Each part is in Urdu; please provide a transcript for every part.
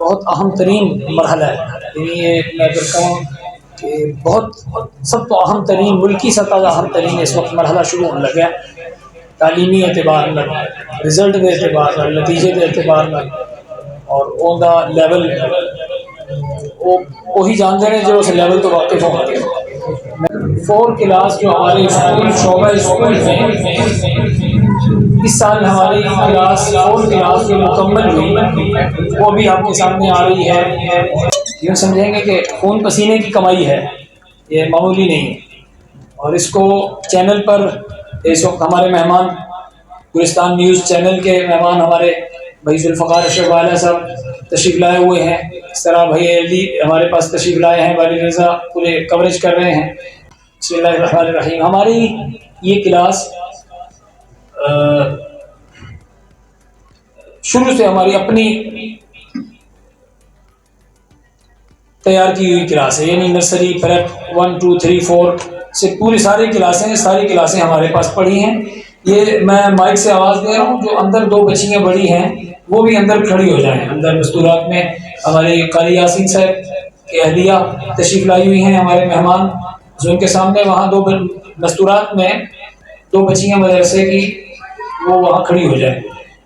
بہت اہم ترین مرحلہ ہے. یعنی یہ میں اگر کہوں کہ بہت سب تو اہم ترین ملکی سطح کا اہم ترین اس وقت مرحلہ شروع ہونے لگا ہے. تعلیمی اعتبار میں، رزلٹ کے اعتبار میں، نتیجے کے اعتبار میں، اور اون دا لیول وہی جانتے ہیں جو اس لیول تو واقف ہوں گے. 4 کلاس جو ہمارے اسکول شعبہ اسکول میں اس سال ہماری کلاس 4 کلاس جو مکمل ہوئی وہ بھی آپ کے سامنے آ رہی ہے. یہ سمجھیں گے کہ خون پسینے کی کمائی ہے، یہ معمولی نہیں ہے. اور اس کو چینل پر اس وقت ہمارے مہمان گلستان نیوز چینل کے مہمان ہمارے بھائی ذوالفقار اشرف والا صاحب تشریف لائے ہوئے ہیں. اس طرح بھائی علی ہمارے پاس تشریف لائے ہیں، والی رضا پورے کوریج کر رہے ہیں. بسم اللہ الرحمن الرحیم. ہماری یہ کلاس شروع سے ہماری اپنی تیار کی ہوئی کلاس ہے. یعنی نرسری پریپ 1 2 3 4 سے پوری ساری کلاسیں ہمارے پاس پڑھی ہیں. یہ میں مائک سے آواز دے رہا ہوں، جو اندر 2 بچیاں بڑی ہیں وہ بھی اندر کھڑی ہو جائیں. اندر مستورات میں ہمارے قاری یاسین صاحب کی اہلیہ تشریف لائی ہوئی ہیں ہمارے مہمان، جو ان کے سامنے وہاں 2 مستورات میں 2 بچیاں مدرسے کی وہ وہاں کھڑی ہو جائیں.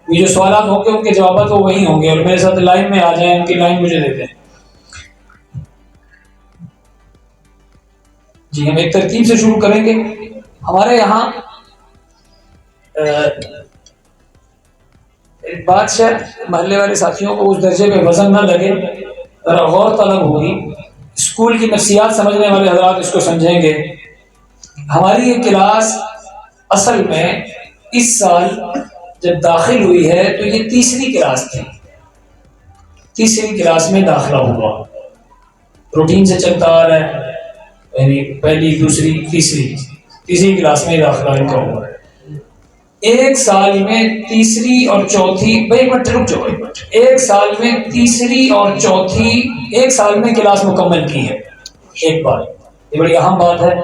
یہ جو سوالات ہوں گے ان کے جوابات وہ وہیں ہوں گے، اور میرے ساتھ لائن میں آ جائیں، ان کی لائن مجھے دے دیں. جی ہم ایک ترتیب سے شروع کریں گے. ہمارے یہاں ایک بات شاید محلے والے ساتھیوں کو اس درجے میں وزن نہ لگے، ذرا غور طلب ہوگی. اسکول کی نفسیات سمجھنے والے حضرات اس کو سمجھیں گے. ہماری یہ کلاس اصل میں اس سال جب داخل ہوئی ہے تو یہ 3ری کلاس تھی. 3ری کلاس میں داخلہ ہوا، روٹین سے چلتا آ رہا ہے. یعنی پہلی، دوسری، تیسری کلاس میں داخلہ ان کا ہوا ہے. ایک سال میں 3ری اور چوتھی، ایک منٹ رک جاؤ، ایک سال میں 3ری اور چوتھی ایک سال میں کلاس مکمل کی ہے. ایک بات یہ بڑی اہم بات ہے.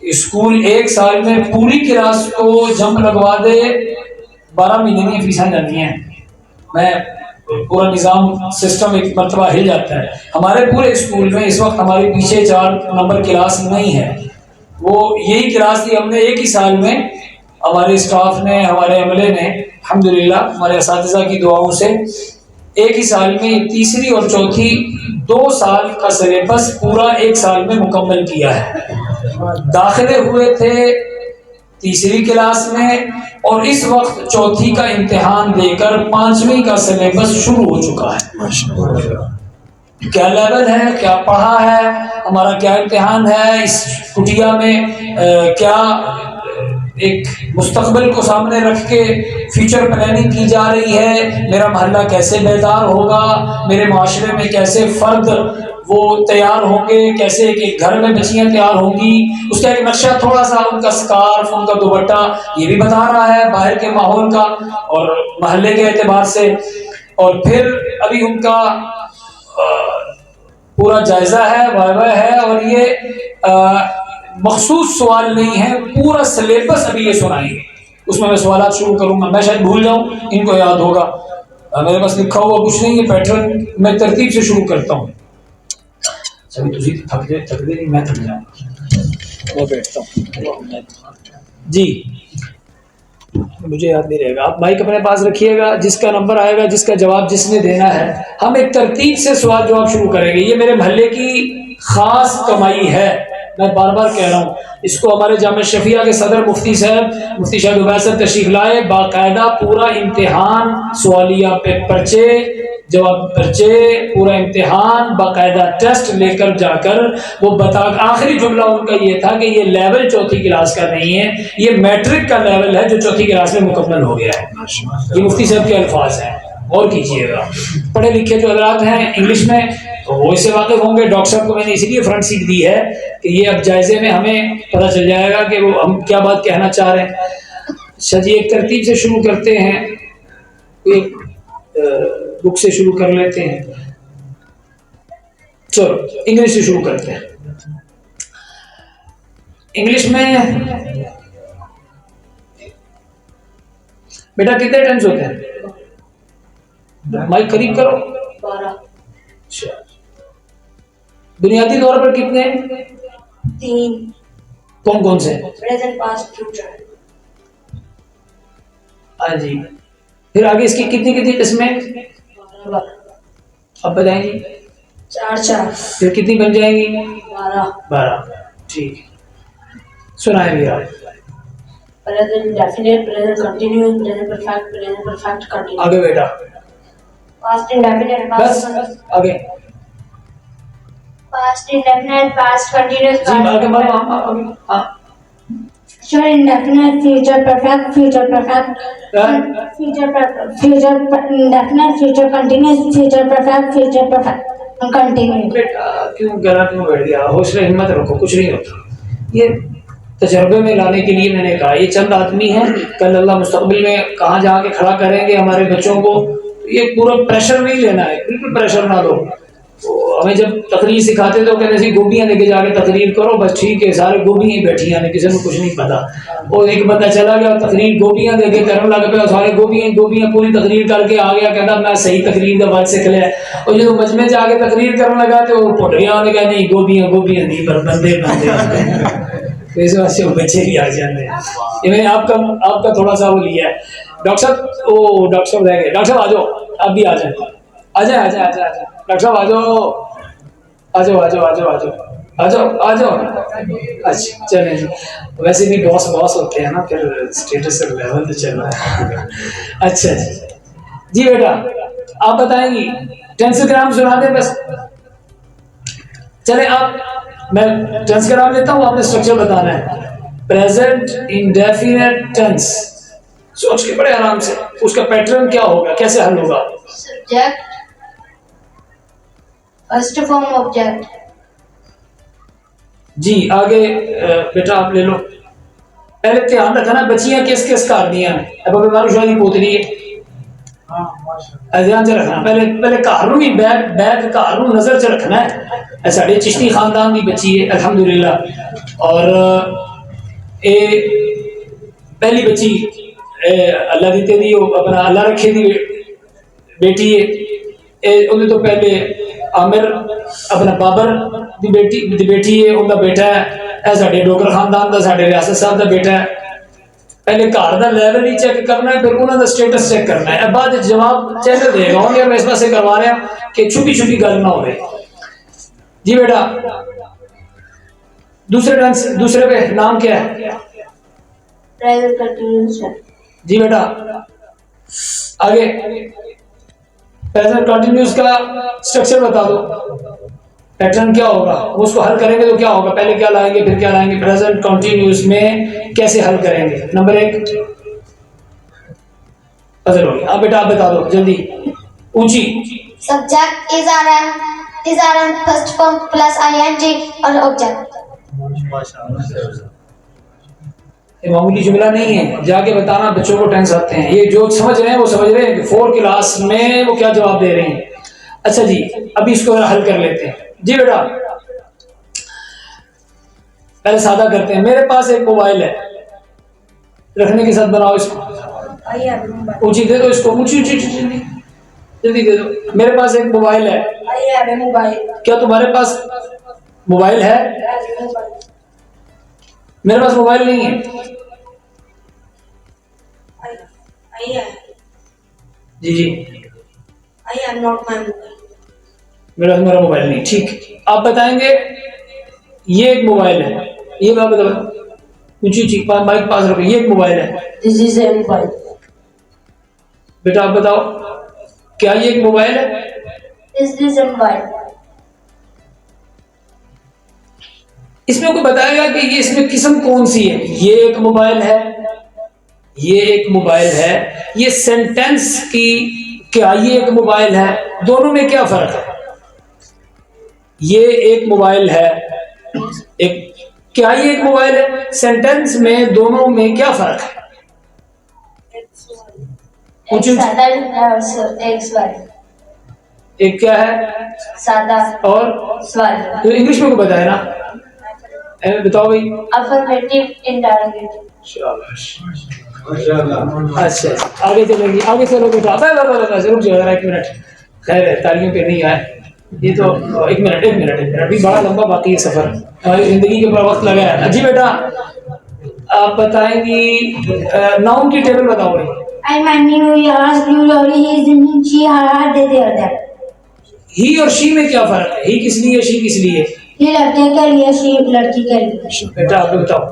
اسکول ایک سال میں پوری کلاس کو جمپ لگوا دے، 12 مہینے کی فیسیں جاتی ہیں. میں پورا نظام سسٹم ایک مرتبہ ہل جاتا ہے. ہمارے پورے اسکول میں اس وقت ہمارے پیچھے 4 نمبر کلاس نہیں ہے. وہ یہی کلاس تھی. ہم نے ایک ہی سال میں ہمارے اسٹاف نے، ہمارے عملے نے الحمدللہ ہمارے اساتذہ کی دعاؤں سے ایک ہی سال میں 3ری اور چوتھی 2 سال کا سلیبس پورا ایک سال میں مکمل کیا ہے. داخلے ہوئے تھے 3ری کلاس میں، اور اس وقت چوتھی کا امتحان دے کر 5ویں کا سلیبس شروع ہو چکا ہے. کیا لیول ہے، کیا پڑھا ہے، ہمارا کیا امتحان ہے، اس کٹیا میں کیا ایک مستقبل کو سامنے رکھ کے فیوچر پلاننگ کی جا رہی ہے، میرا محلہ کیسے بیدار ہوگا، میرے معاشرے میں کیسے فرد وہ تیار ہوں گے، کیسے ایک گھر میں بچیاں تیار ہوں گی. اس کا ایک نقشہ تھوڑا سا، ان کا سکارف، ان کا دوپٹہ یہ بھی بتا رہا ہے باہر کے ماحول کا اور محلے کے اعتبار سے. اور پھر ابھی ان کا پورا جائزہ ہے، وائوہ ہے، اور یہ مخصوص سوال نہیں ہے، پورا سلیبس ابھی یہ سنائیں گے. اس میں سوالات شروع کروں گا، میں شاید بھول جاؤں، ان کو یاد ہوگا. میرے پاس لکھا ہوا کچھ نہیں ہے پیٹرن. میں ترتیب سے شروع کرتا ہوں. تھک دے نہیں، میں تھک جاؤں، میں بیٹھتا ہوں. جی مجھے یاد نہیں رہے گا، آپ مائک اپنے پاس رکھیے گا. جس کا نمبر آئے گا، جس کا جواب جس نے دینا ہے، ہم ایک ترتیب سے سوال جواب شروع کریں گے. یہ میرے محلے کی خاص کمائی ہے، میں بار بار کہہ رہا ہوں. اس کو ہمارے جامعہ شفیہ کے صدر مفتی صاحب مفتی شاہد عبید صاحب تشریف لائے، باقاعدہ پورا امتحان، سوالیہ پرچے، جواب پرچے، پورا امتحان، باقاعدہ ٹیسٹ لے کر جا کر وہ بتا. آخری جملہ ان کا یہ تھا کہ یہ لیول چوتھی کلاس کا نہیں ہے، یہ میٹرک کا لیول ہے جو چوتھی کلاس میں مکمل ہو گیا ہے. یہ مفتی صاحب کے الفاظ ہیں، اور کیجیے گا. پڑھے لکھے جو حضرات ہیں انگلش میں تو وہ اس سے واقف ہوں گے. ڈاکٹر صاحب کو میں نے اسی لیے فرنٹ سیٹ دی ہے کہ یہ اب جائزے میں ہمیں پتہ چل جائے گا کہ وہ ہم کیا بات کہنا چاہ رہے ہیں. اچھا جی، ایک ترتیب سے شروع کرتے ہیں. ایک بک سے شروع کر لیتے ہیں. چلو انگلش سے شروع کرتے ہیں. انگلش میں بیٹا کتنے ٹائمز ہوتے ہیں؟ مائک قریب کرو. بنیادی طور پر کتنے؟ 3. کون کون سے؟ Present, past, future. ہاں جی. پھر آگے اس کی کتنی قسمیں؟ 12. اب بتائیں گی. 4. پھر کتنی بن جائیں گی؟ 12. ٹھیک. سنائیں بھی آپ. Present indefinite, present continuous, present perfect, present perfect continuous. آگے بیٹا. Past indefinite, بس past. آگے. Past indefinite, past continuous, جی past آگے perfect. آگے. ہاں. Future indefinite, future perfect, future perfect. Future indefinite, future continuous, future perfect, continuous. بیٹا کیوں گلا کیوں بیٹھ گیا؟ حوصلہ ہمت رکھو، کچھ نہیں ہوتا. یہ تجربے میں لانے کے لیے میں نے کہا یہ چند آدمی ہیں، کل اللہ مستقبل میں کہاں جا کے کھڑا کریں گے ہمارے بچوں کو. یہ پورا پریشر نہیں لینا ہے، بالکل پریشر نہ لو. ہمیں جب تقریر سکھاتے تو کہتے تھے گوبیاں لے کے جا کے تقریر کرو، بس ٹھیک ہے سارے گوبیاں ہی بیٹھی ہیں، کسی کو کچھ نہیں پتا. اور ایک بندہ چلا گیا تقریر گوبیاں لے کے کرنے لگ پیا، سارے گوبیاں پوری تقریر کر کے آ گیا، کہتا میں صحیح تقریر کا بات سیکھ لیا. اور جب مجمع جا کے تقریر کرنے لگا تو وہ پٹریاں نے کہا نہیں گوبیاں نہیں پر بندے اس واسطے وہ بچے بھی آ جاتے ہیں. یہ میں نے آپ کا تھوڑا سا وہ لیا ہے. ڈاکٹر صاحب وہ ڈاکٹر صاحب رہ گئے. ڈاکٹر صاحب آ جاؤ، آپ بھی آ جائیں. ڈاکٹر صاحب آ جاؤ. اچھا چلیں جی. ویسے بھی باس ہوتے ہیں نا، پھر اسٹیٹس لیول پہ چل رہا ہے. اچھا جی بیٹا آپ بتائیں گی. 10 گرام سنا دیں بس. چلیں آپ میں ٹینس کا نام لیتا ہوں، آپ نے اسٹرکچر بتانا ہے. Present indefinite tense. سوچ کے بڑے آرام سے اس کا پیٹرن کیا ہوگا، کیسے حل ہوگا. Subject, first form object. جی آگے بیٹا آپ لے لو. پہلے دھیان رکھنا بچیاں کس کارنیاں اب بیمار شادی پوتری ہے. دھیان سے رکھنا پہلے کاروں ہی بیک کاروں نظر سے رکھنا ہے. ساڑے چشتی خاندان کی بچی ہے الحمدللہ. اور پہلی بچی اللہ دیتے دی اپنا اللہ رکھے دی بیٹی ہے. انہیں تو پہلے عامر اپنا بابر دی بیٹی ہے، ان کا بیٹا ہے. ساڈے ڈوگر خاندان کا ساڈے ریاست صاحب کا بیٹا ہے. پہلے گھر کا لیول ہی چیک کرنا ہے، پھر انہوں کا اسٹیٹس چیک کرنا ہے. بعد جواب چیک دے گا ہوں میں اس پاسے کروا رہا ہوں کہ چھپی گل نہ ہوئے. جی بیٹا دوسرے پہ نام کیا ہے؟ Present continuous. جی بیٹا آگے پریزنٹ کنٹینیوس کا اسٹرکچر بتا دو. پیٹرن کیا ہوگا، اس کو حل کریں گے تو کیا ہوگا، پہلے کیا لائیں گے پھر کیا لائیں گے. پریزنٹ کنٹینیوس میں کیسے حل کریں گے. نمبر 1 پزل ہو گیا. اب بیٹا آپ بتا دو جلدی اونچی. Subject is rm first form plus ing اور object. یہ معمولی جملہ نہیں ہے، جا کے بتانا بچوں کو ٹینس آتے ہیں. یہ جو سمجھ رہے ہیں وہ سمجھ رہے ہیں کہ 4 کلاس میں وہ کیا جواب دے رہے ہیں. اچھا جی ابھی اس کو حل کر لیتے ہیں. جی بیٹا پہلے سادہ کرتے ہیں. میرے پاس ایک موبائل ہے، رکھنے کے ساتھ بناؤ اس کو. اونچی دے دو اس کو، اونچی جلدی دے دو. میرے پاس ایک موبائل ہے. کیا تمہارے پاس موبائل ہے؟ میرے پاس موبائل نہیں ہے. جی میرا موبائل نہیں. ٹھیک آپ بتائیں گے یہ ایک موبائل ہے. یہ بات بتا اونچی مائک پاس رکھو. یہ ایک موبائل ہے. بیٹا آپ بتاؤ کیا یہ ایک موبائل ہے؟ اس میں کوئی بتائے گا کہ یہ اس میں قسم کون سی ہے. یہ ایک موبائل ہے، یہ ایک موبائل ہے. یہ سینٹینس کی کیا یہ ایک موبائل ہے، دونوں میں کیا فرق ہے. یہ ایک موبائل ہے کیا یہ ایک موبائل ہے، سینٹینس میں دونوں میں کیا فرق ہے. ایک کیا ہے سادہ اور سوال. تو انگلش میں کو بتایا نا. بتاؤ بھائی. Affirmative interrogative. اچھا آگے چلیں گے. آگے چلو بیٹا رک جاؤ ذرا 1 منٹ. خیر ہے تالیوں پہ نہیں آئے. یہ تو ایک منٹ ابھی بڑا لمبا باقی ہے سفر, ہماری زندگی کے اوپر وقت لگا ہے. جی بیٹا آپ بتائیں گی ناؤن کی ٹیبل بتاؤ گے. I money you ask you Lori he is in she her they they are that. ہی اور شی میں کیا فرق ہے؟ ہی کس لیے, شی کس لیے؟ یہ لڑکے کے لیے she لڑکی کے لیے. بیٹا آپ بتاؤ.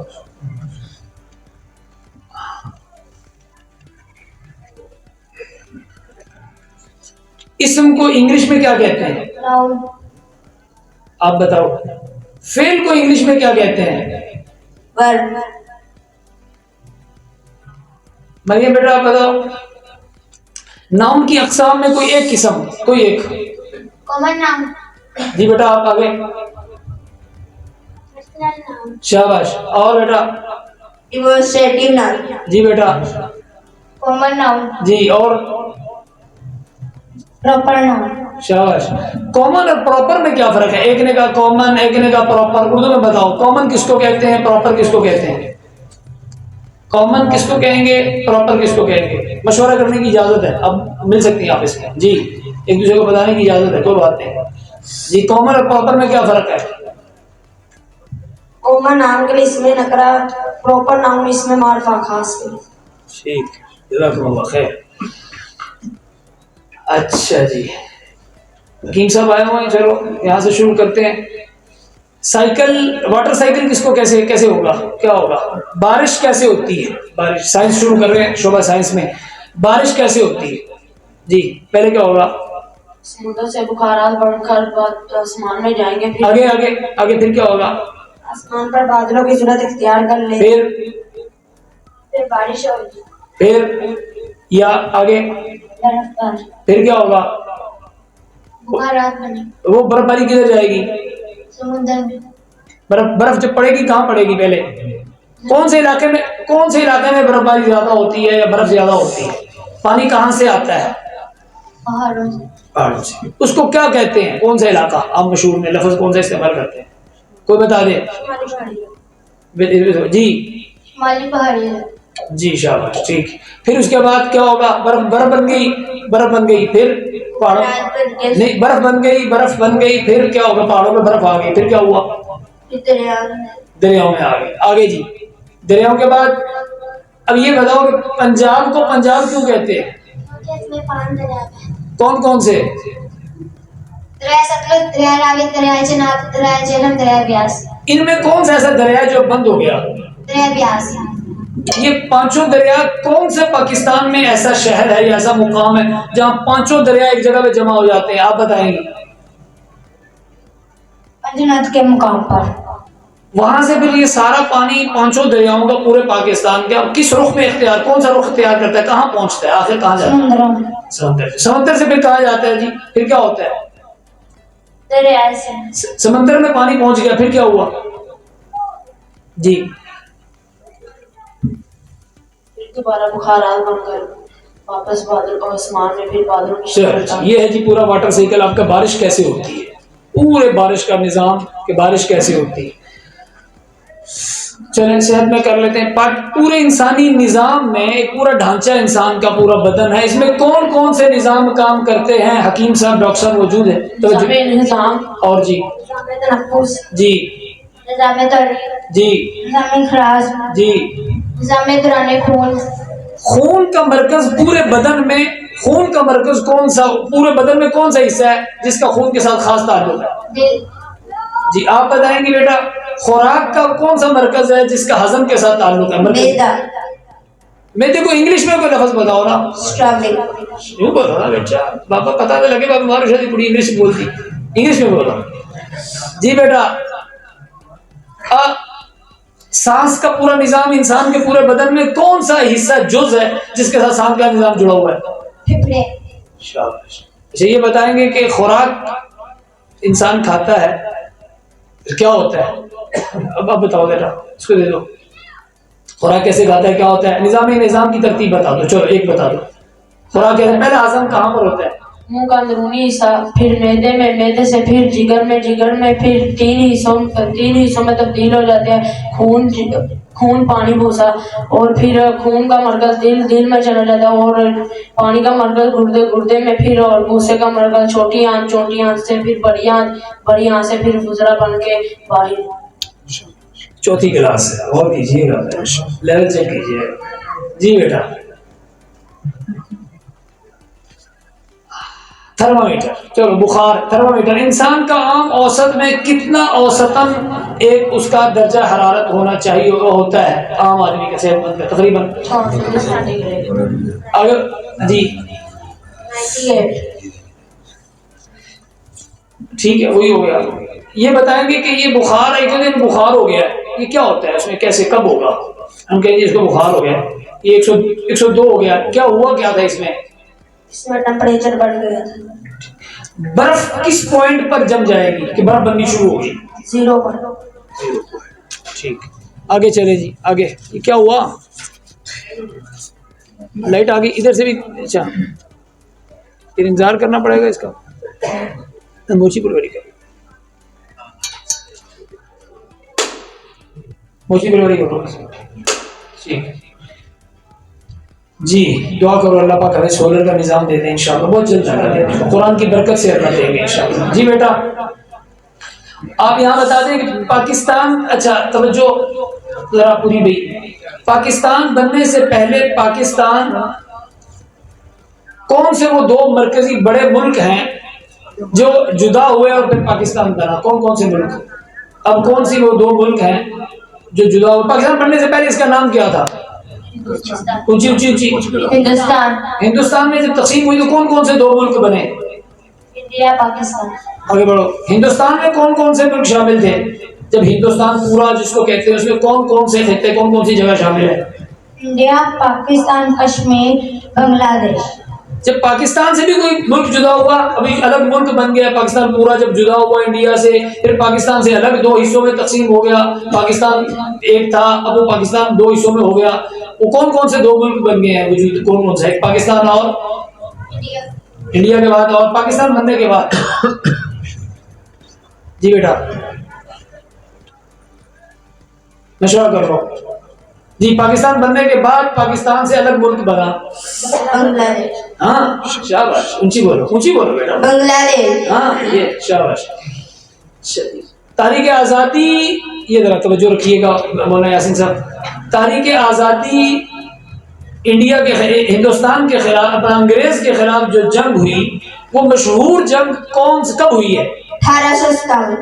اسم کو انگلش میں کیا کہتے ہیں؟ Noun. آپ بتاؤ. فعل کو انگلش میں کیا کہتے ہیں؟ Verb. مریم بیٹا آپ بتاؤ. ناؤن کی اقسام میں کوئی ایک قسم, کوئی ایک. Common noun. جی بیٹا آپ آگے. Personal noun. شاباش. اور بیٹا. Demonstrative noun. جی بیٹا. Common noun. جی اور. Proper noun. شاباش. کامن اور پراپر میں کیا فرق ہے؟ ایک نے کہا کامن, ایک نے کہا پراپر. اردو میں بتاؤ کامن کس کو کہتے ہیں, پراپر کس کو کہتے ہیں؟ کامن کس کو کہیں گے, پراپر کس کو کہیں گے؟ مشورہ کرنے کی اجازت ہے, اب مل سکتی ہیں آپ اس میں. جی ایک دوسرے کو بتانے کی اجازت ہے, کوئی بات نہیں. جی کامن اور پراپر میں کیا فرق ہے؟ Common noun کے لیے اس میں نکرا, proper noun اس میں معرفہ خاص کے لیے. ٹھیک, جزاکم اللہ خیر. اچھا جی حکیم صاحب آئے ہوئے ہیں, چلو یہاں سے شروع کرتے ہیں. سائیکل, واٹر سائیکل کس کو کیسے ہوگا, کیا ہوگا؟ بارش کیسے ہوتی ہے؟ بارش, سائنس شروع کر رہے ہیں, شعبہ سائنس میں. بارش کیسے ہوتی ہے؟ جی پہلے کیا ہوگا؟ سمندر سے بخارات بڑھ کر آسمان میں جائیں گے, آگے پھر کیا ہوگا؟ آسمان پر بادلوں کی صورت اختیار کر لیں, پھر بارش ہوگی, پھر یا آگے پھر کیا ہوگا؟ بخارات بنے, وہ برف باری کدھر جائے گی؟ سمندر میں. برف جب پڑے گی کہاں پڑے گی؟ پہلے کون سے علاقے میں برف باری زیادہ ہوتی ہے یا برف زیادہ ہوتی ہے؟ پانی کہاں سے آتا ہے؟ پہاڑوں سے. پہاڑوں سے. اس کو کیا کہتے ہیں, کون سا علاقہ؟ آپ مشہور میں لفظ کون سا استعمال کرتے ہیں, کوئی بتا دے. جی شمالی پہاڑی. جی شاباش, ٹھیک. پھر اس کے بعد کیا ہوگا؟ برف بن گئی پھر پہاڑوں نہیں, برف بن گئی پھر کیا ہوگا؟ پہاڑوں میں برف آ گئی, پھر کیا ہوا؟ دریاؤں میں آ گئی. آگے جی دریاؤں کے بعد اب یہ بتاؤ کہ پنجاب کو پنجاب کیوں کہتے ہیں؟ اس میں 5 دریا ہیں. کون سے؟ دریا ستلج, دریا راوی, دریا چناب, دریا جہلم, دریا بیاس. ان میں کون سا ایسا دریا ہے جو بند ہو گیا؟ دریا بیاس. یہ پانچوں دریا کون سے پاکستان میں ایسا شہر ہے یا ایسا مقام ہے جہاں پانچوں دریا ایک جگہ پہ جمع ہو جاتے ہیں؟ آپ بتائیں گے. پنجنات کے مقام پر. وہاں سے پھر یہ سارا پانی پانچوں دریاؤں کا پورے پاکستان کے اب کس رخ میں کون سا رخ اختیار کرتا ہے, کہاں پہنچتا ہے, آخر کہاں جاتا ہے؟ سمندر سے پھر کہاں جاتا ہے؟ جی پھر کیا ہوتا ہے؟ دریا سے. سمندر میں پانی پہنچ گیا, پھر کیا ہوا؟ جی دوبارہ بخارات بن کر واپس بادل اور آسمان میں پھر بادلوں کی شکل. یہ ہے جی پورا واٹر سائیکل آپ کا. بارش کیسے ہوتی ہے, پورے بارش کا نظام کہ بارش کیسے ہوتی ہے. چلیں صحت میں کر لیتے ہیں پارٹ. پورے انسانی نظام میں ایک پورا ڈھانچہ انسان کا پورا بدن ہے, اس میں کون کون سے نظام کام کرتے ہیں؟ حکیم صاحب ڈاکٹر صاحب موجود ہیں تو نظام اور جی نظام تنفس, جی نظام تحریک, جی نظام اخراج, جی نظام دوران خون. خون کا مرکز پورے بدن میں, خون کا مرکز کون سا پورے بدن میں کون سا حصہ ہے جس کا خون کے ساتھ خاص تعلق ہے؟ جی آپ بتائیں گے بیٹا. خوراک کا کون سا مرکز ہے جس کا ہضم کے ساتھ تعلق ہے؟ میدے کو انگلش میں کوئی لفظ بتاؤ نا. یوں بولو نا بیٹا, بابا پتا تو لگے بابا ہماری شادی پوری انگلش بولتی, انگلش میں بولو. جی بیٹا سانس کا پورا نظام انسان کے پورے بدن میں کون سا حصہ جز ہے جس کے ساتھ سانس کا نظام جڑا ہوا ہے؟ شاباش. اچھا یہ بتائیں گے کہ خوراک انسان کھاتا ہے پھر کیا ہوتا ہے؟ اب آپ بتاؤ بیٹا, اس کو دے دو. خوراک کیسے کھاتا ہے, کیا ہوتا ہے؟ نظام کی ترتیب بتا دو. چلو ایک بتا دو. خوراک کیسے, پہلا ہضم کہاں پر ہوتا ہے؟ منہ کا اندرونی حصہ, پھر معدے میں, معدے سے پھر جگر میں, جگر میں پھر 3 حصوں میں تبدیل ہو جاتے ہیں. خون خون پانی بھوسا اور پھر خون کا مرکز دل میں چلا جاتا اور پانی کا مرکز گردے میں پھر اور بھوسے کا مرکز چھوٹی آنت سے پھر بڑی آنت سے پھر فضلہ بن کے باہر. چوتھی کلاس ہے اور کیجیے گا لیول چیک کیجیے. جی بیٹا تھرمامیٹر. چلو بخار تھرمامیٹر انسان کا عام اوسط میں کتنا اوسطاً ایک اس کا درجہ حرارت ہونا چاہیے اور ہوتا ہے عام آدمی کا صحت مند کا تقریباً اگر جی 98. ٹھیک ہے وہی ہو گیا. یہ بتائیں گے کہ یہ بخار ایک دن بخار ہو گیا ہے یہ کیا ہوتا ہے اس میں کیسے کب ہوگا؟ ہم کہیں گے اس کو بخار ہو گیا یہ 102 ہو گیا کیا ہوا کیا تھا اس میں ٹمپریچر بڑھ گیا تھا. برف کس پوائنٹ پر جم جائے گی کہ برف بننی شروع ہوگی؟ 0 پر. ٹھیک آگے چلے جی آگے. یہ کیا ہوا لائٹ آ گئی ادھر سے بھی. اچھا پھر انتظار کرنا پڑے گا اس کا. موچی پروری کا موچی پروری کرو. ٹھیک جی دعا کرو اللہ پاک ہمیں سولر کا نظام دے دیں انشاءاللہ بہت جلد قرآن کی برکت سے اللہ دیں گے انشاءاللہ. جی بیٹا آپ یہاں بتا دیں کہ پاکستان اچھا توجہ ذرا پوری بھائی پاکستان بننے سے پہلے پاکستان کون سے وہ 2 مرکزی بڑے ملک ہیں جو جدا ہوئے اور پھر پاکستان بنا کون سے ملک؟ اب کون سی وہ 2 ملک ہیں جو جدا ہوئے؟ پاکستان بننے سے پہلے اس کا نام کیا تھا؟ اونچی ہندوستان میں جب تقسیم ہوئی تو کون سے 2 ملک بنے؟ انڈیا پاکستان. آگے بڑھو. ہندوستان میں کون سے ملک شامل تھے جب ہندوستان پورا جس کو کہتے ہیں اس میں کون سے خطے کون سی جگہ شامل ہے؟ انڈیا پاکستان کشمیر بنگلہ دیش. جب پاکستان سے بھی کوئی ملک جدا ہوا ابھی الگ ملک بن گیا پاکستان پورا جب جدا ہوا انڈیا سے پھر پاکستان سے الگ 2 حصوں میں تقسیم ہو گیا. پاکستان ایک تھا اب وہ پاکستان 2 حصوں میں ہو گیا. وہ کون سے 2 ملک بن گئے ہیں وجود کون سے؟ ایک پاکستان اور انڈیا کے بعد اور پاکستان بننے کے بعد. جی بیٹا مشورہ کر رہا ہوں. جی پاکستان بننے کے بعد پاکستان سے الگ ملک بنا بنگلہ دیش. ہاں شاباش اونچی بولو بیٹا. بنگلہ دیش. ہاں یہ شاباش. تاریخ آزادی یہ ذرا توجہ رکھیے گا مولانا یاسین صاحب. تاریخ آزادی انڈیا کے ہندوستان کے خلاف انگریز کے خلاف جو جنگ ہوئی وہ مشہور جنگ کب ہوئی ہے؟ 1857.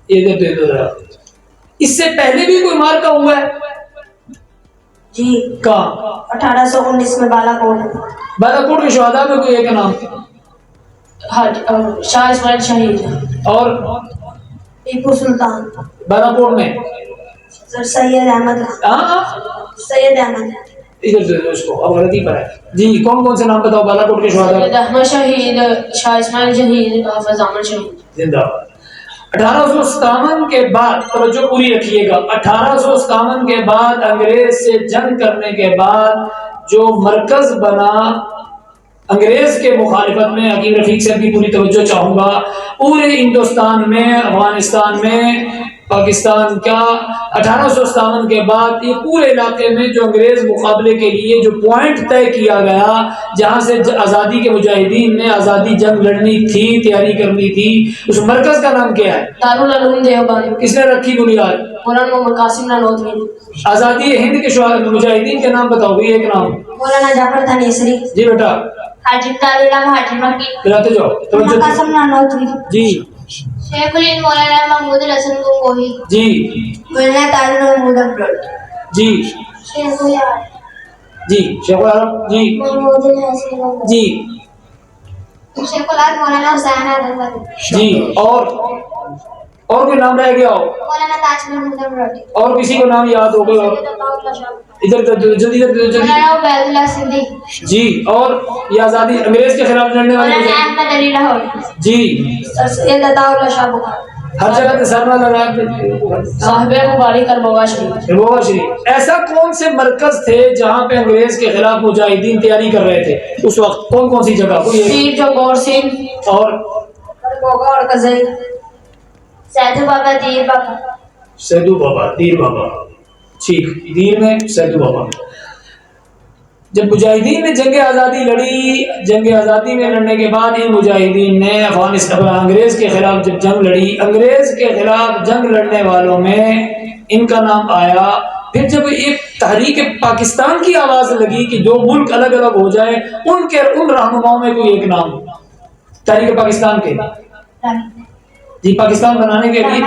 یہ اس سے پہلے بھی کوئی مارکا ہوا ہے؟ جی کہاں؟ 1819 میں بالاکوٹ کے شہداء میں کوئی ایک نام شاہ اسماعیل شہید اور ٹیپو سلطان. بالاکوٹ میں سید احمد. ادھر سے اس کو اب غلطی پر ہے. جی کون سے نام بتاؤ بالاکوٹ کے شہداء؟ سید احمد شہید شاہ اسماعیل شہید حافظ احمد شہید زندہ. 1857 کے بعد توجہ پوری رکھیے گا 1857 کے بعد انگریز سے جنگ کرنے کے بعد جو مرکز بنا انگریز کے مخالفت میں حکیم رفیق سے بھی پوری توجہ چاہوں گا پورے ہندوستان میں افغانستان میں پاکستان کا 1857 کے بعد یہ پورے علاقے میں جو انگریز مقابلے کے لیے جو پوائنٹ طے کیا گیا جہاں سے آزادی کے مجاہدین نے آزادی جنگ لڑنی تھی تیاری کرنی تھی اس مرکز کا نام کیا ہے؟ دارالعلوم دیوبند. کس نے رکھی بنیاد؟ مولانا محمد قاسم نانوتوی. آزادی ہند کے مجاہدین کے نام بتاؤ بھی ایک نام. مولانا جعفر تھانیسری. جی بیٹا حاجی طالب حاجی مکی. بلاتے جاؤ. قاسم نانوتوی. جی شیخ الہند مولانا محمود الحسن گنگوہی. جی مولانا طارق محمود ابرد. جی شیخ العرب. جی شیخ العرب. جی محمود الحسن گنگوہی. جی شیخ العرب مولانا حسین احمد. جی اور کوئی نام رہ گیا ہو؟ مولانا تاج محمود ابرد. اور کسی کو نام یاد ہو گیا؟ ادھر جلدی مولانا عبید اللہ صدیق. جی اور یہ آزادی انگریز کے خلاف لڑنے والے مولانا احمد علی لاہوری. جی سید عطا اللہ شاہ بخاری. ہر جگہ سر نہ لگا صاحب مبارک اربوا شریف. ایسا کون سے مرکز تھے جہاں پہ انگریز کے خلاف مجاہدین تیاری کر رہے تھے اس وقت کون سی جگہ؟ پیر چوگور سنگھ اور اور کزئی. سیدو بابا دیر بابا. سیدو بابا دیر بابا. ٹھیک دین میں سید بابا. جب مجاہدین نے جنگ آزادی لڑی، جنگ آزادی میں لڑنے کے بعد ان مجاہدین نے افغانستان انگریز کے خلاف جب جنگ لڑی، انگریز کے خلاف جنگ لڑنے والوں میں ان کا نام آیا. پھر جب ایک تحریک پاکستان کی آواز لگی کہ دو ملک الگ الگ ہو جائے، ان رہنماؤں میں کوئی ایک نام تحریک پاکستان کے جی پاکستان بنانے کے لیے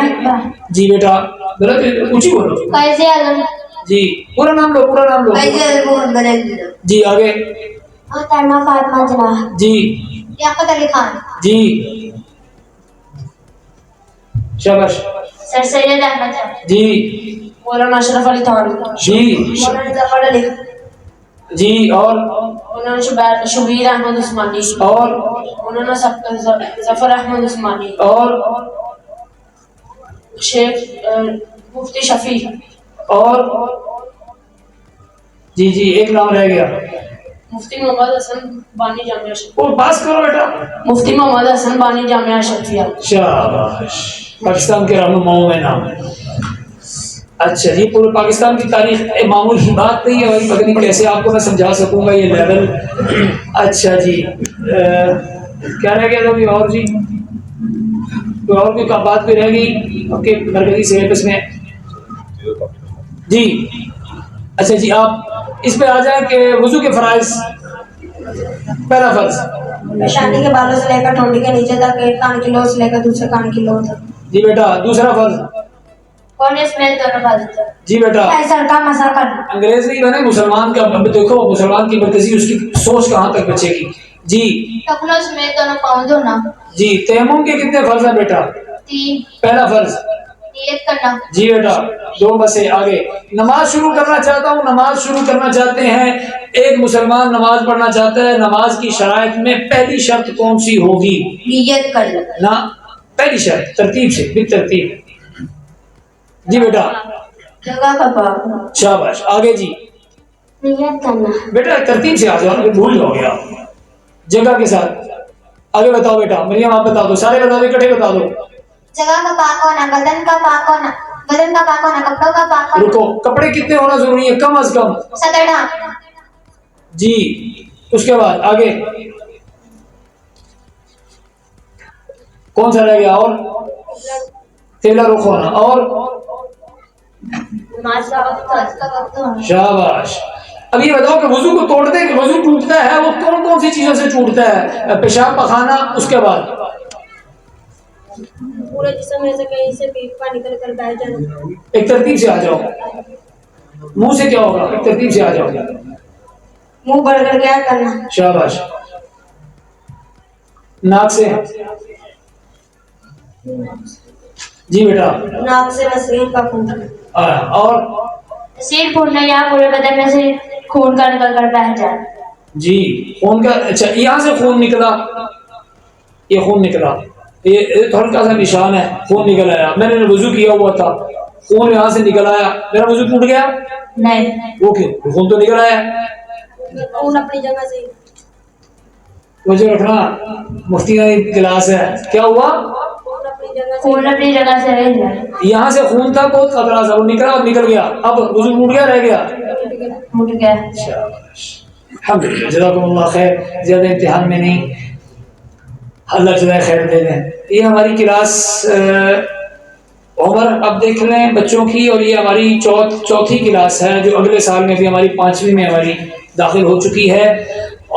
جی بیٹا اونچی بولو قائد اعظم جی پورا نام لو پورا نام لو جی آگے محترمہ فاطمہ جناح جی لیاقت علی خان جی شاباش سر سید احمد خان جی مولانا اشرف علی خان جی مولانا ظفر علی جی اور مولانا شبیر احمد عثمانی اور مولانا ظفر احمد عثمانی اور شیخ مفتی شفیع اور جی جی ایک نام رہ گیا مفتی محمد حسن بانی جامعہ شفیع وہ پاس کرو بیٹا مفتی محمد حسن بانی جامعہ شفیع. شاباش پاکستان کے رہنماؤں میں نام ہے. اچھا جی پورے پاکستان کی تاریخ معمول کی بات نہیں ہے بھائی، پتہ نہیں کیسے آپ کو میں سمجھا سکوں گا یہ لیول. اچھا جی کیا رہ گیا تھا اور جی کوئی اور کوئی بات بھی رہ گئی آپ کے مرکزی سلیبس میں جی. اچھا جی آپ اس پہ آ جائیں کہ وضو کے فرائض. پہلا فرض پیشانی کے بالوں سے لے کر ٹھونڈی کے نیچے تک ایک کان کی لو سے لے کر دوسرے کان کی لو تک. جی بیٹا. دوسرا فرض کونے سمیت دونوں بازو تک. جی بیٹا. سر کا مسا کرنا. انگریز نہیں بنے مسلمان کا. دیکھو مسلمان کی مرکزی اس کی سوچ کہاں تک بچے گی. جی ٹخنوں سمیت دونوں پاؤں دھونا. جی تیمم کے کتنے فرض ہیں بیٹا؟ 3. پہلا فرض نیت کرنا. جی بیٹا 2 بسے آگے. نماز شروع کرنا چاہتا ہوں. نماز شروع کرنا چاہتے ہیں، ایک مسلمان نماز پڑھنا چاہتا ہے، نماز کی شرائط میں پہلی شرط کون سی ہوگی؟ نیت کرنا. نا پہلی شرط ترتیب سے بالترتیب. جی بیٹا جگہ کا پاک. شاباش. آگے جی نیت کرنا. بیٹا ترتیب سے آ جاؤ نا، بھول جاؤ گے آپ جگہ کے ساتھ. آگے بتاؤ بیٹا. مریم آپ بتا دو، سارے بتا دو، اکٹھے بتا دو. جگہ کا پاک ہونا، بدن کا پاک ہونا، بدن کا پاک ہونا، کپڑوں کا پاک ہونا. رکو، کپڑے کتنے ہونا ضروری ہے؟ کم از کم سطر ڈھانپنا. جی. اس کے بعد آگے کون سا رہ گیا؟ اور قبلہ رخ ہونا. اور نماز کا وقت ہونا. شاباش. اب یہ بتاؤ کہ وضو کو توڑتے کہ وضو ٹوٹتا ہے وہ کون کون سی چیزوں سے ٹوٹتا ہے؟ پیشاب پخانا. اس کے بعد پورے جسم میں سے کہیں سے پیپا نکل کر بیٹھ جانا. ایک ترتیب سے آ جاؤ. منہ سے کیا ہوگا؟ ایک ترتیب سے آ جاؤ. منہ بڑھ کر کیا کرنا. شاباش. ناک سے جی بیٹا. ناک سے نسرین کا پھونکنا. اور سیر پھوڑنا یا پورے بدن میں سے خون کا نکل کر بہہ جانا. جی خون کا. اچھا یہاں سے خون نکلا، یہ خون نکلا، یہ ہلکا سا نشان ہے، خون نکل آیا. میں نے وضو کیا ہوا تھا، خون یہاں سے نکل آیا، میرا وضو ٹوٹ گیا؟ نہیں. وہ کیوں؟ خون تو نکل آیا. خون اپنی جگہ سے. مجھے رکھنا مفتی کی کلاس ہے. کیا ہوا؟ خون اپنی جگہ سے رہ گیا. یہاں سے خون تھا بہت قطرہ سا، وہ نکلا اور نکل گیا. اب وضو ٹوٹ گیا رہ گیا؟ ٹوٹ گیا. الحمدللہ. جزاکم اللہ خیر. زیادہ امتحان میں نہیں، اللہ جزائے خیر دے دیں. یہ ہماری کلاس عمر اب دیکھ لیں بچوں کی، اور یہ ہماری چوتھی کلاس ہے جو اگلے سال میں بھی ہماری 5ویں میں ہماری داخل ہو چکی ہے.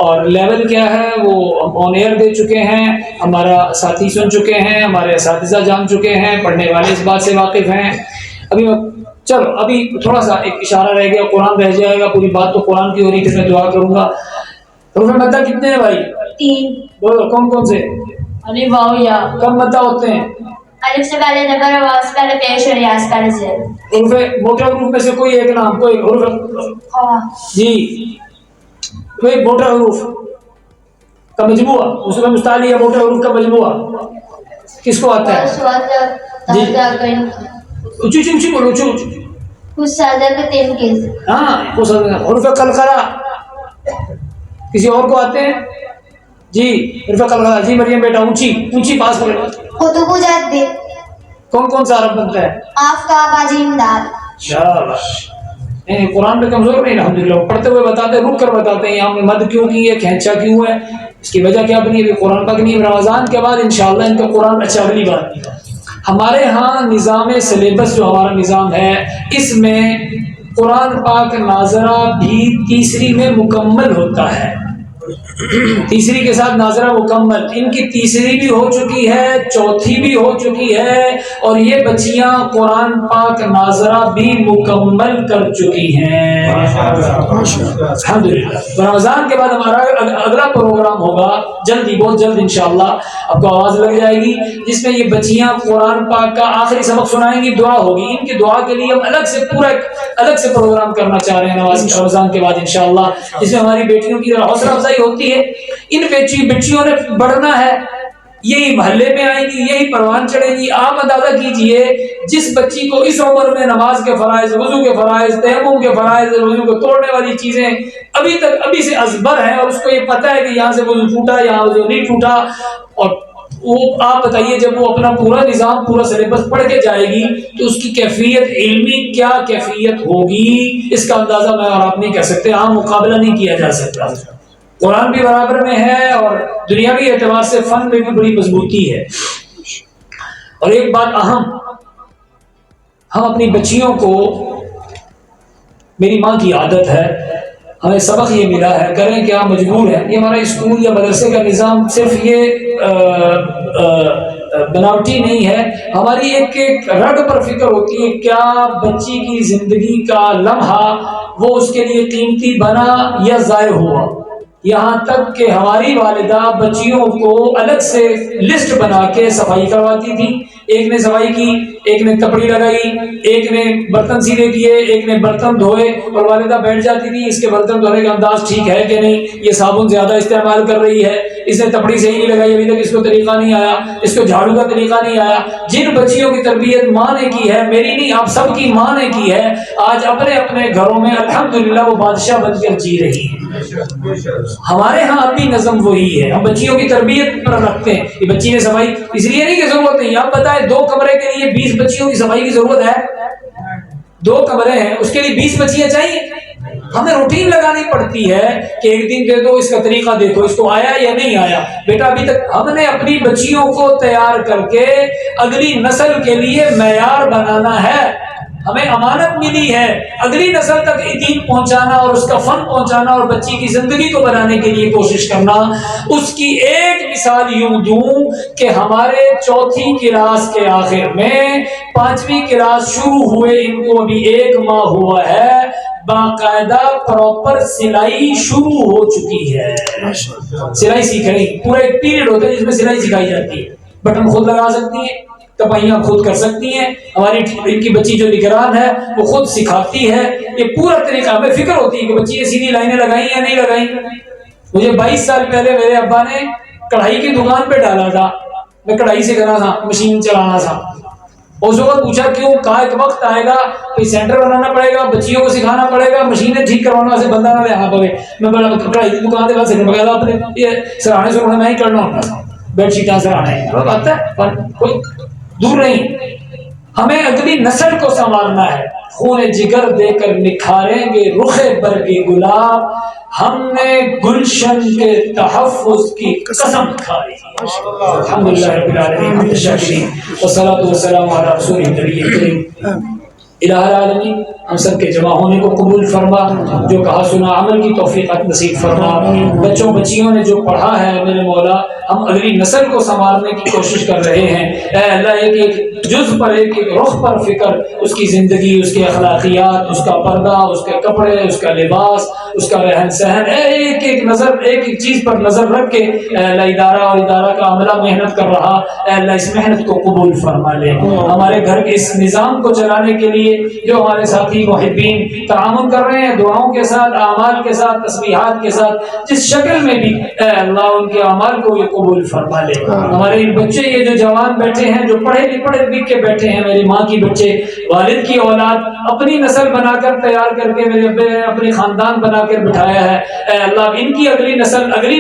اور لیول کیا ہے وہ ہم آن ایئر دے چکے ہیں، ہمارا ساتھی سن چکے ہیں، ہمارے اساتذہ جان چکے ہیں، پڑھنے والے اس بات سے واقف ہیں. ابھی چلو ابھی تھوڑا سا ایک اشارہ رہ گیا، قرآن رہ جائے گا. پوری بات تو قرآن کی ہو رہی تھی، میں دعا کروں گا. حروف مدہ کتنے ہیں بھائی؟ 3. بولو کون کون سے؟ الف واو یا. کم مدہ ہوتے ہیں؟ الف سے پہلے زبر، واو سے پہلے پیش اور یا سے پہلے زیر. حروف موٹے حروف میں سے کوئی ایک نام، کوئی حروف جی، کوئی موٹا حروف کا مجموعہ. اس میں مستعلی ہے موٹے حروف کا مجموعہ کس کو آتا ہے؟ جی اونچی اونچی بولو، اونچی اونچی. کچھ سادہ کے 3 کیس. ہاں حروف قلقلہ کسی اور کو آتے ہیں؟ جی حروف قلقلہ. جی مریم بیٹا اونچی اونچی پاس کرو. خطب جد. کون کون سا حرف بنتا ہے؟ آف کا باجیم دال. شاباش. قرآن پہ کمزور نہیں الحمدللہ، پڑھتے ہوئے بتاتے رک کر بتاتے ہیں یہاں مد کیوں کی ہے، کھینچا کیوں ہے، اس کی وجہ کیا بنی ہے، قرآن پاک نہیں. رمضان کے بعد انشاءاللہ ان کا قرآن اچھا. اگلی بات، ہمارے ہاں نظام سلیبس جو ہمارا نظام ہے اس میں قرآن پاک ناظرہ بھی تیسری میں مکمل ہوتا ہے، تیسری کے ساتھ ناظرہ مکمل. ان کی تیسری بھی ہو چکی ہے، چوتھی بھی ہو چکی ہے، اور یہ بچیاں قرآن پاک ناظرہ بھی مکمل کر چکی ہیں الحمدللہ. رمضان کے بعد ہمارا اگلا پروگرام ہوگا جلدی، بہت جلد انشاءاللہ آپ کو آواز لگ جائے گی، جس میں یہ بچیاں قرآن پاک کا آخری سبق سنائیں گی، دعا ہوگی. ان کی دعا کے لیے ہم الگ سے پورا الگ سے پروگرام کرنا چاہ رہے ہیں رمضان کے بعد انشاءاللہ، جس میں ہماری بیٹیوں کی حوصلہ افزائی ہوتی ہے. ان بچیوں نے بڑھنا ہے، یہی محلے میں آئیں گی، یہی پروان چڑھیں گی. آپ اندازہ کیجئے جس بچی کو اس عمر میں نماز کے فرائض، وضو کے فرائض، تیمم کے فرائض، وضو کو توڑنے والی چیزیں ابھی سے ازبر ہیں، اور اس کو یہ پتہ ہے کہ یہاں سے وضو ٹوٹا، یہاں وضو نہیں ٹوٹا. اور وہ آپ بتائیے جب وہ اپنا پورا نظام، پورا سلیبس پڑھ کے جائے گی تو اس کی کیفیت علمی کیا کیفیت ہوگی، اس کا اندازہ میں اور آپ نہیں کہہ سکتے. عام مقابلہ نہیں کیا جا سکتا. قرآن بھی برابر میں ہے اور دنیاوی اعتبار سے فن میں بھی بڑی مضبوطی ہے. اور ایک بات اہم، ہم اپنی بچیوں کو، میری ماں کی عادت ہے، ہمیں سبق یہ ملا ہے، کریں کیا مجبور ہے. یہ ہمارا اسکول یا مدرسے کا نظام صرف یہ بناوٹی نہیں ہے، ہماری ایک رگ پر فکر ہوتی ہے کیا بچی کی زندگی کا لمحہ وہ اس کے لیے قیمتی بنا یا ضائع ہوا. یہاں تک کہ ہماری والدہ بچیوں کو الگ سے لسٹ بنا کے صفائی کرواتی تھی. ایک نے صفائی کی، ایک نے کپڑی لگائی، ایک نے برتن سیدھے کیے، ایک نے برتن دھوئے، اور والدہ بیٹھ جاتی تھی اس کے برتن دھونے کا انداز ٹھیک ہے کہ نہیں، یہ صابن زیادہ استعمال کر رہی ہے، اس نے تپڑی صحیح نہیں لگائی، ابھی تک اس کو طریقہ نہیں آیا، اس کو جھاڑو کا طریقہ نہیں آیا. جن بچیوں کی تربیت ماں نے کی ہے، میری نہیں آپ سب کی ماں نے کی ہے، آج اپنے اپنے گھروں میں الحمدللہ وہ بادشاہ بن کر جی رہی ہیں. ہمارے ہاں ابھی نظم وہی ہے، ہم بچیوں کی تربیت پر رکھتے ہیں. یہ بچی نے صفائی اس لیے نہیں کہ ضرورت نہیں، آپ بتائیں 2 کمرے کے لیے 20 بچیوں کی صفائی کی ضرورت ہے؟ 2 کمرے ہیں اس کے لیے 20 بچیاں چاہیے. ہمیں روٹین لگانی پڑتی ہے کہ ایک دن دے دو، اس کا طریقہ دیکھو، اس کو آیا یا نہیں آیا. بیٹا ابھی تک ہم نے اپنی بچیوں کو تیار کر کے اگلی نسل کے لیے معیار بنانا ہے. ہمیں امانت ملی ہے اگلی نسل تک دین پہنچانا اور اس کا فن پہنچانا اور بچی کی زندگی کو بنانے کے لیے کوشش کرنا. اس کی ایک مثال یوں دوں کہ ہمارے 4تھی کلاس کے آخر میں 5ویں کلاس شروع ہوئے، ان کو ابھی 1 ماہ ہوا ہے، باقاعدہ پراپر سلائی شروع ہو چکی ہے. سلائی سیکھ رہی، پورا ایک پیریڈ ہوتا ہے جس میں سلائی سکھائی جاتی ہے. بٹن خود لگا سکتی ہیں، کپائیاں خود کر سکتی ہیں. ہماری ان کی بچی جو نگران ہے وہ خود سکھاتی ہے. یہ پورا طریقہ ہمیں فکر ہوتی ہے کہ بچی نے سیدھی لائنیں لگائی یا نہیں لگائی. مجھے 22 سال پہلے میرے ابا نے کڑھائی کی دکان پہ ڈالا تھا، میں کڑھائی سے کرنا تھا، مشین چلانا تھا. اس وقت پوچھا کیوں، کہا ایک وقت آئے گا کوئی سینٹر بنانا پڑے گا، بچیوں کو سکھانا پڑے گا، مشینیں ٹھیک کروانا سے بندہ نہ لے پڑے. میں کڑھائی کی دکان کے بعد سے بغیر اپنے یہ سرانے سے میں ہی کرنا ہوتا، بیڈ شیٹاں سرانے آتا ہے، پر کوئی دور نہیں. ہمیں اگلی نسل کو سنوارنا ہے. خون جگر دے کر نکھاریں گے رخ برگ گلاب، ہم نے گلشن کے تحفظ کی قسم کھائی. الحمدللہ رب العالمین والصلاۃ والسلام علی رسول کریم. الہ العالمین ہم سب کے جمع ہونے کو قبول فرما، جو کہا سنا عمل کی توفیق نصیب فرما. بچوں بچیوں نے جو پڑھا ہے میرے مولا، ہم اگلی نسل کو سنوارنے کی کوشش کر رہے ہیں. اے اللہ ایک ایک جز پر، ایک ایک رخ پر فکر، اس کی زندگی، اس کے اخلاقیات، اس کا پردہ، اس کے کپڑے، اس کا لباس، اس کا رہن سہن، ایک ایک نظر، ایک ایک چیز پر نظر رکھ کے اے اللہ ادارہ اور ادارہ کا عملہ محنت کر رہا، اے اللہ اس محنت کو قبول فرما لے. ہمارے گھر کے اس نظام کو چلانے کے لیے جو ہمارے ساتھی محبین تعاون کر رہے ہیں، دعاؤں کے ساتھ، اعمال کے ساتھ، تسبیحات کے ساتھ، جس شکل میں بھی اے اللہ ان کے اعمال کو یہ قبول فرما لے. ہمارے بچے یہ جو جوان بیٹھے ہیں, جو پڑھے لکھ کے بیٹھے ہیں, میری ماں کی بچے, والد کی اولاد, اپنی نسل بنا کر تیار کر کے میرے ابے نے اپنی خاندان بنا کر بٹھایا ہے. اے اللہ ان کی اگلی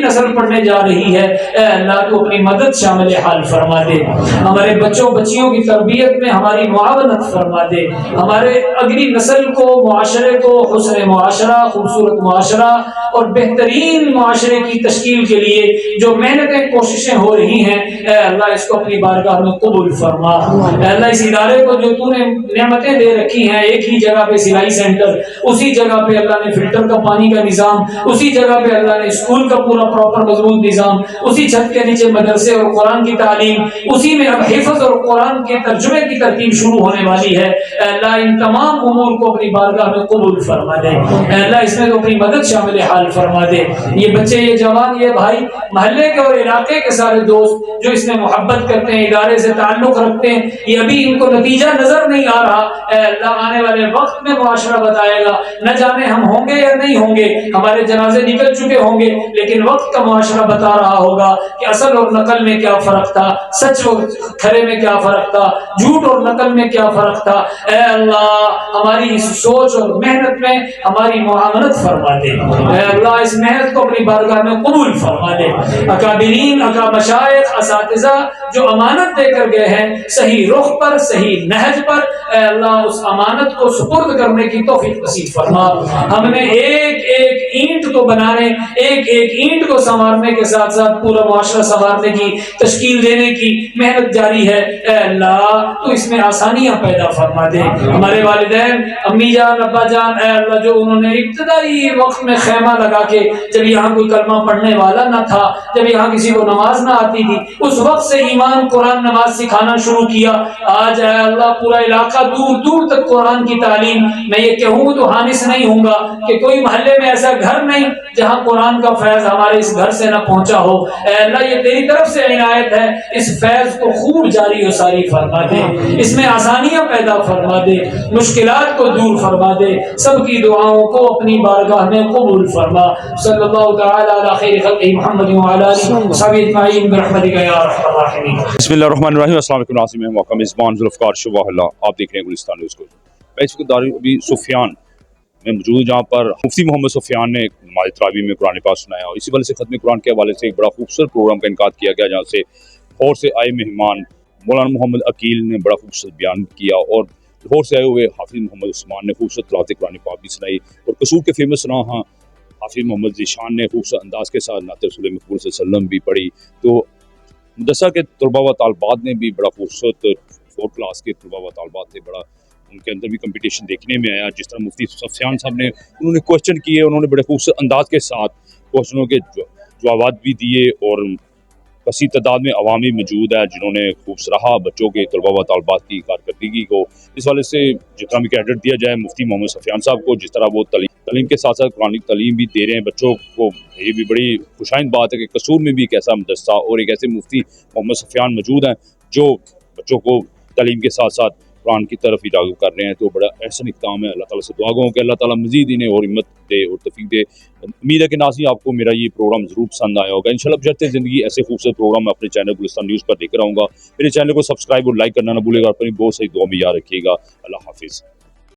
نسل پڑھنے جا رہی ہے, اے اللہ تو اپنی مدد شامل حال فرما دے. ہمارے بچوں بچیوں کی تربیت میں ہماری معاونت فرما دے. ہمارے اگلی نسل کو, معاشرے کو حسن معاشرہ, خوبصورت معاشرہ اور بہترین معاشرے کی تشکیل کے لیے جو محنتیں کوششیں ہو رہی ہیں, اے اللہ اس کو اپنی بارگاہ میں قبول فرما. اے اللہ اس ادارے کو جو تو نے نعمتیں دے رکھی ہیں, ایک ہی جگہ پہ سلائی سینٹر, اسی جگہ پہ اللہ نے فلٹر کا پانی کا نظام, اسی جگہ پہ اللہ نے اسکول کا پورا پراپر مضبوط نظام, اسی چھت کے نیچے مدرسے اور قرآن کی تعلیم, اسی میں اب حفظ اور قرآن کے ترجمے کی ترتیب شروع ہونے والی ہے. اے اللہ ان تمام امور کو اپنی بارگاہ میں قبول فرما دے. اے اللہ اس میں تو اپنی مدد شامل حال فرما دے. یہ بچے, یہ جوان, یہ بھائی, محلے کے اور علاقے کے سارے دوست جو اس میں محبت کرتے ہیں, ادارے سے تعلق رکھتے ہیں, یہ ابھی ان کو نتیجہ نظر نہیں آ رہا. اے اللہ آنے والے وقت میں معاشرہ بتائے گا, نہ جانے ہم ہوں گے یا نہیں ہوں گے, ہمارے جنازے نکل چکے ہوں گے, لیکن وقت کا معاشرہ بتا رہا ہوگا کہ اصل اور نقل میں کیا فرق تھا, سچ اور کھرے میں کیا فرق تھا, جھوٹ اور نقل میں کیا فرق تھا. اے اللہ ہماری اس سوچ اور محنت میں ہماری معاونت فرما دے. اے اللہ اس محنت کو اپنی بارگاہ میں قبول فرما دے. اکابرین, مشائخ, اساتذہ جو امانت دے کر گئے ہیں, صحیح رخ پر, صحیح نہج پر, اے اللہ اس امانت کو سپرد کرنے کی توفیق نصیب فرما. ہم نے ایک ایک اینٹ کو بنانے, ایک ایک اینٹ کو سنوارنے کے ساتھ ساتھ پورا معاشرہ سنوارنے کی, تشکیل دینے کی محنت جاری ہے. اے اللہ تو اس میں آسانیاں پیدا فرما دے. ہمارے والدین, امی جان, ابا جان, اے اللہ جو انہوں نے ابتدائی وقت میں خیمہ لگا کے, جب یہاں کوئی کلمہ پڑھنے والا نہ تھا, جب یہاں کسی کو نماز نہ آتی تھی, اس وقت سے ایمان, قرآن, نماز سکھانا شروع کیا. آج اے اللہ پورا علاقہ دور دور تک قرآن کی تعلیم. میں یہ کہوں تو حانس نہیں ہوں گا کہ کوئی محلے میں ایسا گھر نہیں جہاں قرآن کا فیض ہمارے اس گھر سے نہ پہنچا ہو. اے اللہ یہ تیری طرف سے عنایت ہے, اس فیض کو خوب جاری و ساری فرما دے, اس میں آسانیاں پیدا فرما دے, مشکلات کو دور فرما دے. سب کی دعاؤں کو اپنی بارگاہ میں قبول فرما. صلی اللہ تعالی علی خیر خلقہ محمد وعلی آلہ وصحبہ اجمعین برحمتک یا ارحم الراحمین. بسم اللہ الرحمن الرحیم. السلام علیکم ناظرین, میں موقع میزبان ذوالفقار شبہ اللہ, آپ دیکھ رہے ہیں گلستان نیوز کو. میں اس وقت دارالعلوم سفیان میں موجود ہوں, جہاں پر مفتی محمد سفیان نے نماز تراویح میں قرآن پاک سنایا, اور اسی وجہ سے ختم قرآن کے حوالے سے ایک بڑا خوبصورت پروگرام کا انعقاد کیا گیا, جہاں سے لاہور سے آئے مہمان مولانا محمد عقیل نے بڑا خوبصورت بیان کیا, اور لاہور سے آئے ہوئے حافظ محمد عثمان نے خوبصورت تلاوت قرآن پاک بھی سنائی, اور قصور کے فیمس راہاں حافظ محمد ذیشان نے خوبصورت انداز کے ساتھ نعت رسول مقبول صلی اللہ علیہ وسلم بھی پڑھی. تو مدرسہ کے طلباء و طالبات نے بھی بڑا خوبصورت 4 کلاس کے طلباء و طالبات تھے, بڑا ان کے اندر بھی کمپٹیشن دیکھنے میں آیا. جس طرح مفتی سفیان صاحب نے انہوں نے کوشچن کیے, انہوں نے بڑے خوبصورت انداز کے ساتھ کوشچنوں کے جوابات بھی دیے, اور کثیر تعداد میں عوامی موجود ہے جنہوں نے خوب سراہا بچوں کے طلباء و طالبات کی کارکردگی کو. اس والے سے جتنا بھی کریڈٹ دیا جائے مفتی محمد سفیان صاحب کو, جس طرح وہ تعلیم کے ساتھ ساتھ قرآن تعلیم بھی دے رہے ہیں بچوں کو, یہ بھی بڑی خوشائند بات ہے کہ قصور میں بھی ایک ایسا مدرسہ اور ایک ایسے مفتی محمد سفیان موجود ہیں جو بچوں کو تعلیم کے ساتھ ساتھ قرآن کی طرف ہی راغب کر رہے ہیں. تو بڑا احسن اقدام ہے. اللہ تعالیٰ سے دعا گو کہ اللہ تعالیٰ مزید انہیں اور ہمت دے اور توفیق دے. امید ہے کہ ناظرین آپ کو میرا یہ پروگرام ضرور پسند آیا ہوگا. انشاءاللہ بشرطِ زندگی ایسے خوبصورت پروگرام میں اپنے چینل گلستان نیوز پر دیکھ رہا ہوں گا. میرے چینل کو سبسکرائب اور لائک کرنا نہ بھولے گا. اپنی بہت ساری دعا میں یاد رکھیے گا. اللہ حافظ.